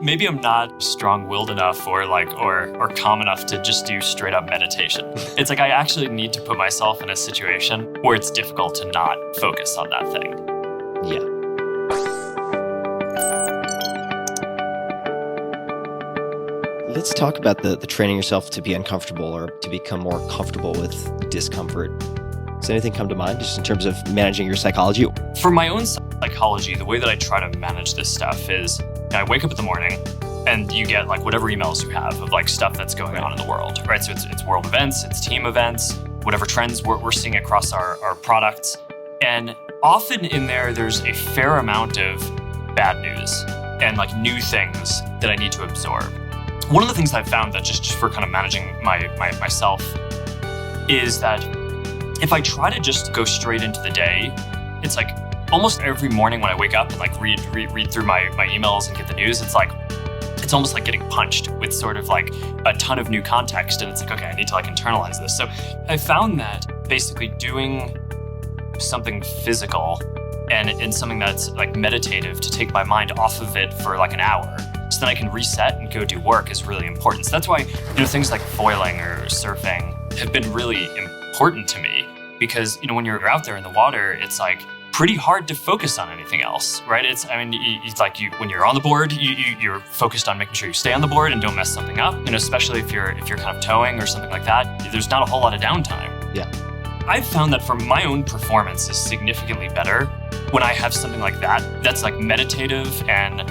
Maybe I'm not strong-willed enough or calm enough to just do straight up meditation. It's like I actually need to put myself in a situation where it's difficult to not focus on that thing. Yeah. Let's talk about the training yourself to be uncomfortable or to become more comfortable with discomfort. Does anything come to mind just in terms of managing your psychology? For my own psychology, the way that I try to manage this stuff is I wake up in the morning and you get like whatever emails you have of like stuff that's going on in the world, right? So it's world events, it's team events, whatever trends we're seeing across our products. And often in there's a fair amount of bad news and like new things that I need to absorb. One of the things I've found that just for kind of managing myself is that if I try to just go straight into the day, it's like almost every morning when I wake up and like read through my emails and get the news, it's almost like getting punched with sort of like a ton of new context. And it's like, okay, I need to like internalize this. So I found that basically doing something physical and something that's like meditative to take my mind off of it for like an hour so then I can reset and go do work is really important. So that's why, things like foiling or surfing have been really important to me because, when you're out there in the water, it's like pretty hard to focus on anything else, right? It's like when you're on the board, you're focused on making sure you stay on the board and don't mess something up, especially if you're kind of towing or something like that, there's not a whole lot of downtime. Yeah. I've found that for my own performance is significantly better when I have something like that's like meditative and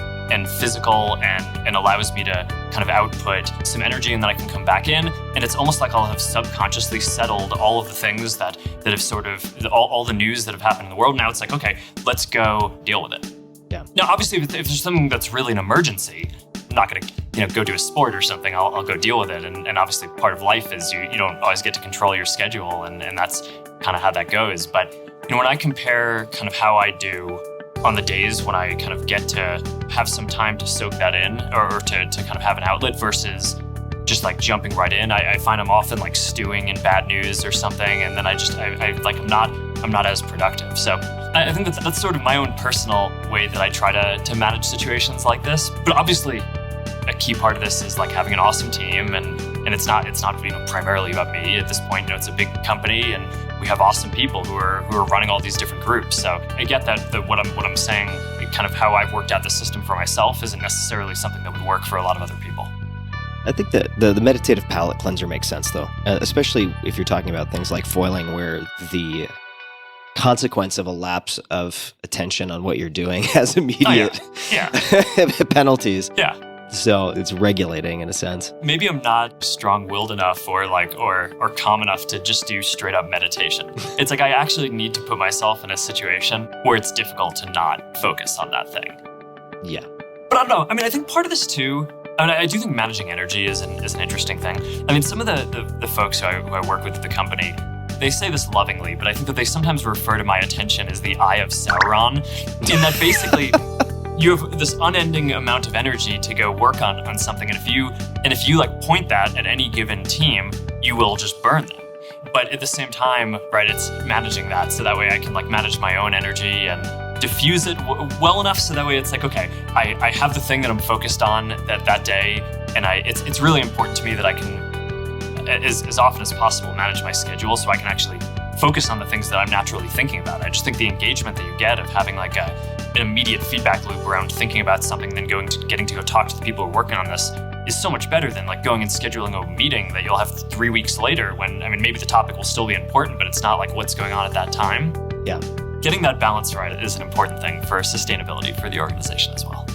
physical and allows me to kind of output some energy and then I can come back in. And it's almost like I'll have subconsciously settled all of the things that have sort of, all the news that have happened in the world. Now it's like, okay, let's go deal with it. Yeah. Now, obviously, if there's something that's really an emergency, I'm not going to, go do a sport or something. I'll go deal with it. And obviously part of life is you don't always get to control your schedule and that's kind of how that goes. But, when I compare kind of how I do on the days when I kind of get to have some time to soak that in or to kind of have an outlet versus just like jumping right in, I find I'm often like stewing in bad news or something. And then I'm not as productive. So I think that's sort of my own personal way that I try to manage situations like this. But obviously a key part of this is like having an awesome team and it's not primarily about me at this point. It's a big company and we have awesome people who are running all these different groups. So I get that what I'm saying, kind of how I've worked out the system for myself isn't necessarily something that would work for a lot of other people. I think that the meditative palate cleanser makes sense though, especially if you're talking about things like foiling where the consequence of a lapse of attention on what you're doing has immediate penalties. Yeah. So it's regulating in a sense. Maybe I'm not strong-willed enough or calm enough to just do straight up meditation. It's like I actually need to put myself in a situation where it's difficult to not focus on that thing. Yeah. But I don't know. I think part of this too, I do think managing energy is an interesting thing. Some of the folks who I work with at the company, they say this lovingly, but I think that they sometimes refer to my attention as the eye of Sauron, in that basically you have this unending amount of energy to go work on something. And if you like point that at any given team, you will just burn them. But at the same time, right, it's managing that so that way I can like manage my own energy and diffuse it well enough so that way it's like, okay, I have the thing that I'm focused on that day. And it's really important to me that I can, as often as possible, manage my schedule so I can actually focus on the things that I'm naturally thinking about. I just think the engagement that you get of having like an immediate feedback loop around thinking about something, then getting to go talk to the people who are working on this is so much better than like going and scheduling a meeting that you'll have 3 weeks later when, maybe the topic will still be important, but it's not like what's going on at that time. Yeah. Getting that balance right is an important thing for sustainability for the organization as well.